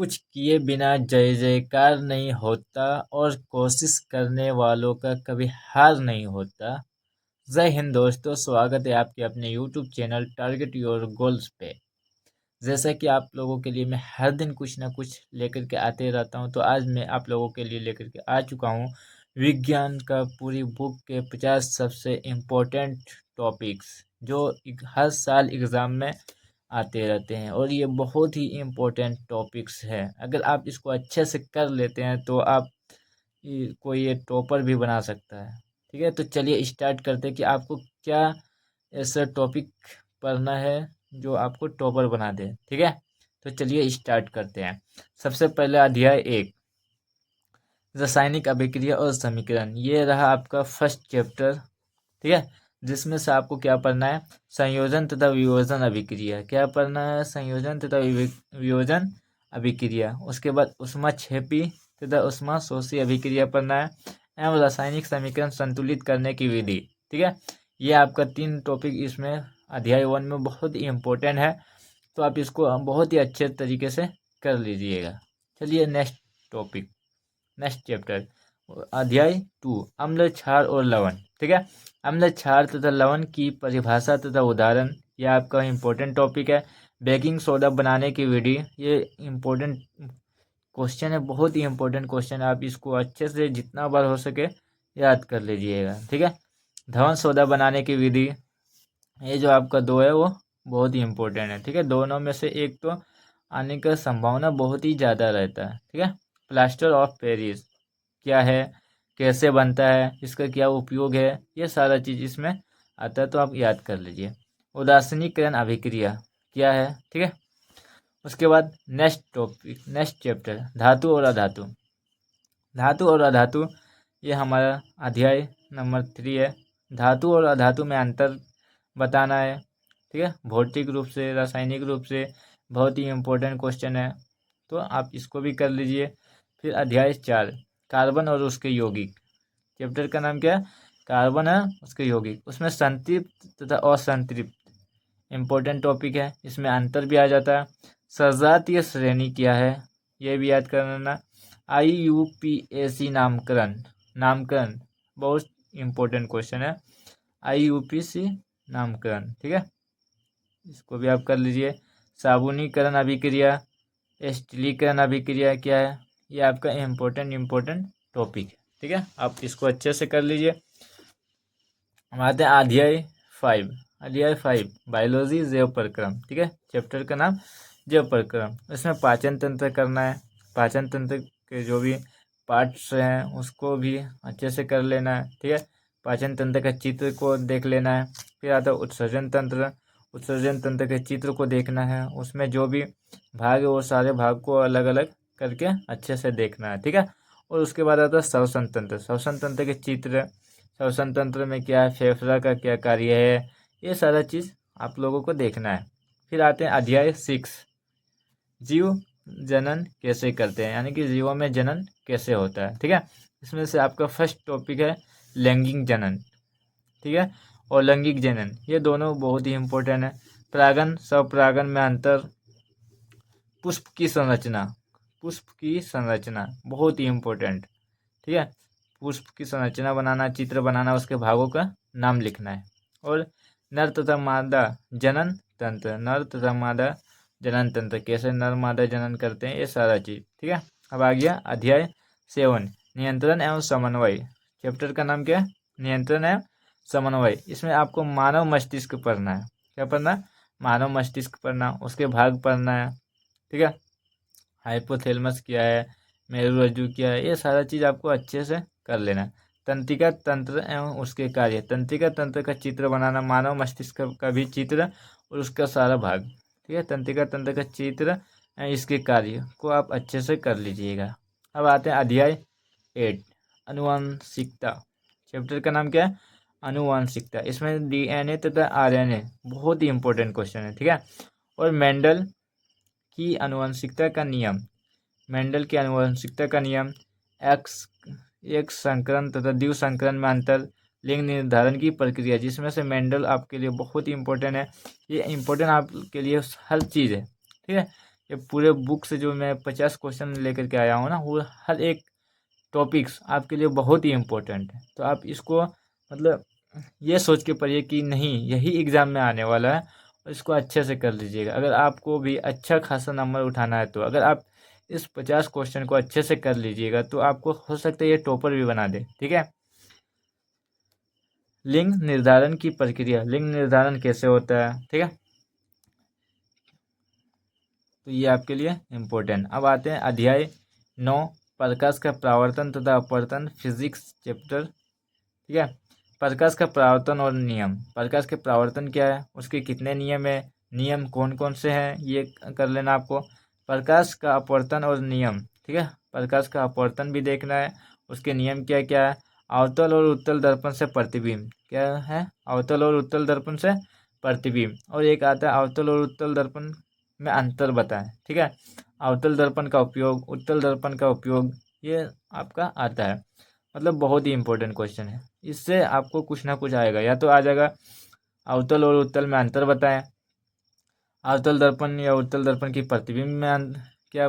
कुछ किए बिना जय जयकार नहीं होता और कोशिश करने वालों का कभी हार नहीं होता। जय हिंद दोस्तों, स्वागत है आपके अपने YouTube channel target your goals पे। जैसा कि आप लोगों के लिए मैं हर दिन कुछ ना कुछ लेकर के आते रहता हूं, तो आज मैं आप लोगों के लिए लेकर के आ चुका हूं विज्ञान का पूरी बुक के 50 सबसे इम्पोर्टेंट टॉपिक्स जो हर साल एग्ज़ाम में आते रहते हैं, और ये बहुत ही इम्पोर्टेंट टॉपिक्स है। अगर आप इसको अच्छे से कर लेते हैं तो आप कोई ये टॉपर भी बना सकता है। ठीक है, तो चलिए स्टार्ट करते हैं कि आपको क्या ऐसा टॉपिक पढ़ना है जो आपको टॉपर बना दे। ठीक है, तो चलिए स्टार्ट करते हैं। सबसे पहले अध्याय 1, रासायनिक अभिक्रिया और समीकरण। ये रहा आपका फर्स्ट चैप्टर। ठीक है, जिसमें से आपको क्या पढ़ना है, संयोजन तथा वियोजन अभिक्रिया। क्या पढ़ना है, संयोजन तथा वियोजन अभिक्रिया। उसके बाद ऊष्माक्षेपी तथा ऊष्माशोषी अभिक्रिया पढ़ना है, एवं रासायनिक समीकरण संतुलित करने की विधि। ठीक है, ये आपका 3 टॉपिक इसमें अध्याय 1 में बहुत ही इम्पोर्टेंट है, तो आप इसको बहुत ही अच्छे तरीके से कर लीजिएगा। चलिए नेक्स्ट चैप्टर, अध्याय 2, अम्ल क्षार और लवण। ठीक है, अम्ल क्षार तथा लवण की परिभाषा तथा उदाहरण, यह आपका इम्पोर्टेंट टॉपिक है। बेकिंग सोडा बनाने की विधि, ये इम्पोर्टेंट क्वेश्चन है, बहुत ही इम्पोर्टेंट क्वेश्चन है। आप इसको अच्छे से जितना बार हो सके याद कर लीजिएगा। ठीक है, धवन सोडा बनाने की विधि, ये जो आपका 2 है वो बहुत ही इम्पोर्टेंट है। ठीक है, दोनों में से एक तो आने का संभावना बहुत ही ज़्यादा रहता है। ठीक है, प्लास्टर ऑफ पेरिस क्या है, कैसे बनता है, इसका क्या उपयोग है, ये सारा चीज़ इसमें आता है, तो आप याद कर लीजिए। उदासीनीकरण अभिक्रिया क्या है। ठीक है, उसके बाद नेक्स्ट चैप्टर, धातु और अधातु। धातु और अधातु, ये हमारा अध्याय नंबर 3 है। धातु और अधातु में अंतर बताना है। ठीक है, भौतिक रूप से, रासायनिक रूप से, बहुत ही इम्पोर्टेंट क्वेश्चन है, तो आप इसको भी कर लीजिए। फिर अध्याय 4, कार्बन और उसके यौगिक। चैप्टर का नाम क्या है, कार्बन है उसके यौगिक। उसमें संतृप्त तथा असंतृप्त इम्पोर्टेंट टॉपिक है, इसमें अंतर भी आ जाता है। सजातीय श्रेणी क्या है, ये भी याद करना। IUPAC नामकरण नामकरण बहुत इम्पोर्टेंट क्वेश्चन है, IUPAC नामकरण। ठीक है, इसको भी आप कर लीजिए। साबुनीकरण अभिक्रिया, स्टीलीकरण अभिक्रिया क्या है, ये आपका इम्पोर्टेंट टॉपिक है। ठीक है, आप इसको अच्छे से कर लीजिए। हम आते हैं अध्याय 5 बायोलॉजी जैव प्रक्रम। ठीक है, चैप्टर का नाम जैव प्रक्रम। इसमें पाचन तंत्र करना है, पाचन तंत्र के जो भी पार्ट्स हैं उसको भी अच्छे से कर लेना है। ठीक है, पाचन तंत्र का चित्र को देख लेना है। फिर आता है उत्सर्जन तंत्र के चित्र को देखना है, उसमें जो भी भाग है वो सारे भाग को अलग अलग करके अच्छे से देखना है। ठीक है, और उसके बाद आता है श्वसन तंत्र के चित्र, श्वसन तंत्र में क्या है, फेफड़ा का क्या कार्य है, ये सारा चीज़ आप लोगों को देखना है। फिर आते हैं अध्याय 6, जीव जनन कैसे करते हैं, यानी कि जीवों में जनन कैसे होता है। ठीक है, इसमें से आपका फर्स्ट टॉपिक है लैंगिक जनन। ठीक है, और लैंगिक जनन, ये दोनों बहुत ही इम्पोर्टेंट है। परागन स्वपरागन में अंतर, पुष्प की संरचना बहुत ही इम्पोर्टेंट। ठीक है, पुष्प की संरचना बनाना, चित्र बनाना, उसके भागों का नाम लिखना है। और नर तथा मादा जनन तंत्र कैसे नर मादा जनन करते हैं, ये सारा चीज़। ठीक है, अब आ गया अध्याय 7, नियंत्रण एवं समन्वय। चैप्टर का नाम क्या है, नियंत्रण एवं समन्वय। इसमें आपको मानव मस्तिष्क पढ़ना है। क्या पढ़ना है, मानव मस्तिष्क पढ़ना, उसके भाग पढ़ना है। ठीक है, हाइपोथैलेमस क्या है, मेरुरज्जु क्या है, ये सारा चीज़ आपको अच्छे से कर लेना है। तंत्रिका तंत्र एवं उसके कार्य, तंत्रिका तंत्र का चित्र बनाना, मानव मस्तिष्क का भी चित्र और उसका सारा भाग। ठीक है, तंत्रिका तंत्र का चित्र एवं इसके कार्य को आप अच्छे से कर लीजिएगा। अब आते हैं अध्याय 8, अनुवांशिकता। चैप्टर का नाम क्या है, अनुवांशिकता। इसमें DNA तथा RNA बहुत ही इंपॉर्टेंट क्वेश्चन है। ठीक है, और मेंडल की अनुवांशिकता का नियम, एक्स संकरण तथा द्विसंकरण संकरण में अंतर, लिंग निर्धारण की प्रक्रिया, जिसमें से मेंडल आपके लिए बहुत ही इंपॉर्टेंट है। ये इंपॉर्टेंट आपके लिए हर चीज़ है। ठीक है, ये पूरे बुक से जो मैं 50 क्वेश्चन लेकर के आया हूँ ना, वो हर एक टॉपिक्स आपके लिए बहुत ही इम्पोर्टेंट है। तो आप इसको मतलब ये सोच के पढ़िए कि नहीं यही एग्ज़ाम में आने वाला है, और इसको अच्छे से कर लीजिएगा। अगर आपको भी अच्छा खासा नंबर उठाना है, तो अगर आप इस 50 क्वेश्चन को अच्छे से कर लीजिएगा तो आपको हो सकता है ये टॉपर भी बना दे। ठीक है। लिंग निर्धारण की प्रक्रिया, लिंग निर्धारण कैसे होता है, ठीक है, तो ये आपके लिए इम्पोर्टेंट। अब आते हैं अध्याय 9, प्रकाश का परावर्तन तथा अपवर्तन, फिजिक्स चैप्टर। ठीक है। प्रकाश का परावर्तन और नियम। प्रकाश के परावर्तन क्या है, उसके कितने नियम है, नियम कौन कौन से हैं, ये कर लेना आपको। प्रकाश का अपवर्तन और नियम, ठीक है, प्रकाश का अपवर्तन भी देखना है, उसके नियम क्या क्या है। अवतल और उत्तल दर्पण से प्रतिबिंब, क्या है, अवतल और उत्तल दर्पण से प्रतिबिंब। और एक आता है अवतल और उत्तल दर्पण में अंतर बताएं। ठीक है। अवतल दर्पण का उपयोग, उत्तल दर्पण का उपयोग, ये आपका आता है। मतलब बहुत ही इंपॉर्टेंट क्वेश्चन है। इससे आपको कुछ ना कुछ आएगा, या तो आ जाएगा अवतल और उत्तल में अंतर बताएं, अवतल दर्पण या उत्तल दर्पण की प्रतिबिंब में क्या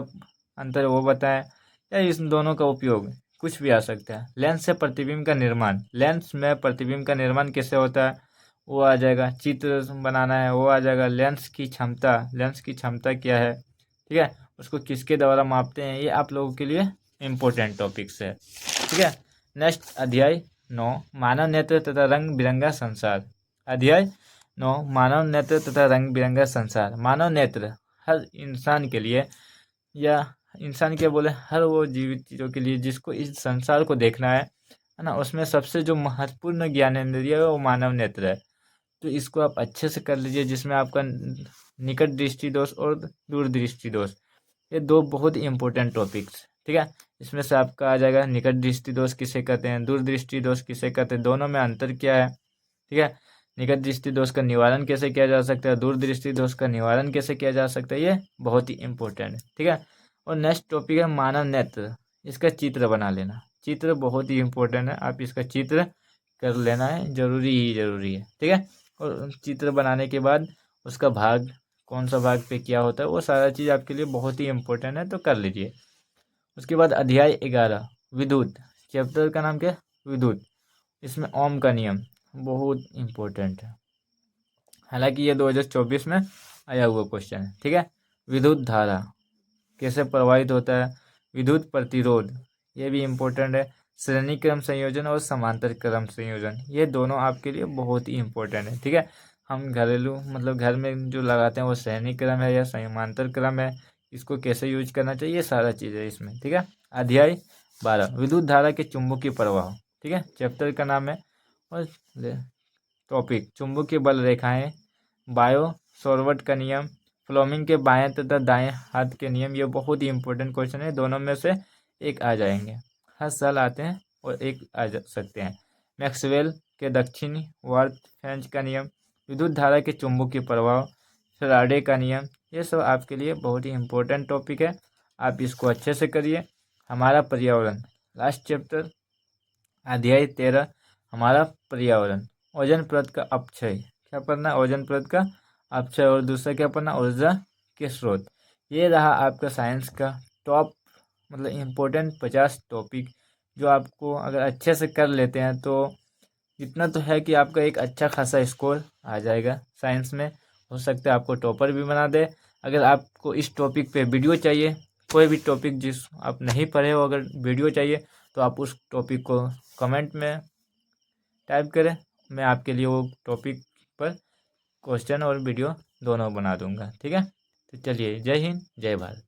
अंतर है वो बताएं, या इस दोनों का उपयोग, कुछ भी आ सकता है। लेंस से प्रतिबिंब का निर्माण, लेंस में प्रतिबिंब का निर्माण कैसे होता है वो आ जाएगा। चित्र बनाना है वो आ जाएगा। लेंस की क्षमता, लेंस की क्षमता क्या है, ठीक है, उसको किसके द्वारा मापते हैं, ये आप लोगों के लिए इम्पोर्टेंट टॉपिक्स है। ठीक है। नेक्स्ट अध्याय 9, मानव नेत्र तथा रंग बिरंगा संसार। अध्याय 9, मानव नेत्र तथा रंग बिरंगा संसार। मानव नेत्र हर इंसान के लिए, या इंसान के बोले हर वो जीवित चीज़ों के लिए जिसको इस संसार को देखना है ना, उसमें सबसे जो महत्वपूर्ण ज्ञानेंद्रिय है वो मानव नेत्र है। तो इसको आप अच्छे से कर लीजिए, जिसमें आपका निकट दृष्टि दोष और दूर दृष्टि दोष, ये दो बहुत ही इंपॉर्टेंट टॉपिक्स। ठीक है। इसमें से आपका आ जाएगा निकट दृष्टि दोष किसे कहते हैं, दूर दृष्टि दोष किसे कहते हैं, दोनों में अंतर क्या है। ठीक है। निकट दृष्टि दोष का निवारण कैसे किया जा सकता है, दूर दृष्टि दोष का निवारण कैसे किया जा सकता है, ये बहुत ही इंपॉर्टेंट है। ठीक है। और नेक्स्ट टॉपिक है मानव नेत्र, इसका चित्र बना लेना। चित्र बहुत ही इंपॉर्टेंट है, आप इसका चित्र कर लेना है, जरूरी ही जरूरी है। ठीक है। और चित्र बनाने के बाद उसका भाग, कौन सा भाग पे क्या होता है, वो सारा चीज़ आपके लिए बहुत ही इंपॉर्टेंट है, तो कर लीजिए। उसके बाद अध्याय 11, विद्युत। चैप्टर का नाम क्या है, विद्युत। इसमें ओम का नियम बहुत इंपॉर्टेंट है, हालांकि ये 2024 में आया हुआ क्वेश्चन है। ठीक है। विद्युत धारा कैसे प्रभावित होता है, विद्युत प्रतिरोध, ये भी इम्पोर्टेंट है। श्रेणी क्रम संयोजन और समांतर क्रम संयोजन, ये दोनों आपके लिए बहुत ही इम्पोर्टेंट है। ठीक है। हम घरेलू मतलब घर में जो लगाते हैं वो श्रेणी क्रम है या समांतर क्रम है, इसको कैसे यूज करना चाहिए, ये सारा चीज़ है इसमें। ठीक है। अध्याय 12, विद्युत धारा के चुंबकीय प्रवाह। ठीक है, चैप्टर का नाम है। और टॉपिक चुंबकीय बल रेखाएं, बायो सॉर्वट का नियम, फ्लोमिंग के बाएं तथा दाएं हाथ के नियम, ये बहुत ही इंपॉर्टेंट क्वेश्चन है। दोनों में से एक आ जाएंगे, हर साल आते हैं और एक आ जा सकते हैं। मैक्सवेल के दक्षिणी वार्थ फ्रेंच का नियम, विद्युत धारा के चुंबकीय प्रभाव, फैराडे का नियम, ये सब आपके लिए बहुत ही इंपॉर्टेंट टॉपिक है, आप इसको अच्छे से करिए। हमारा पर्यावरण, लास्ट चैप्टर, अध्याय 13, हमारा पर्यावरण। ओजोन परत का अपक्षय, क्या पढ़ना है, ओजोन परत का अपक्षय। और दूसरा क्या पढ़ना, ऊर्जा के स्रोत। ये रहा आपका साइंस का टॉप मतलब इम्पोर्टेंट 50 टॉपिक, जो आपको अगर अच्छे से कर लेते हैं तो इतना तो है कि आपका एक अच्छा खासा स्कोर आ जाएगा साइंस में। हो सकता है आपको टॉपर भी बना दे। अगर आपको इस टॉपिक पे वीडियो चाहिए, कोई भी टॉपिक जिस आप नहीं पढ़े हो, अगर वीडियो चाहिए तो आप उस टॉपिक को कमेंट में टाइप करें, मैं आपके लिए वो टॉपिक पर क्वेश्चन और वीडियो दोनों बना दूंगा। ठीक है। तो चलिए, जय हिंद जय भारत।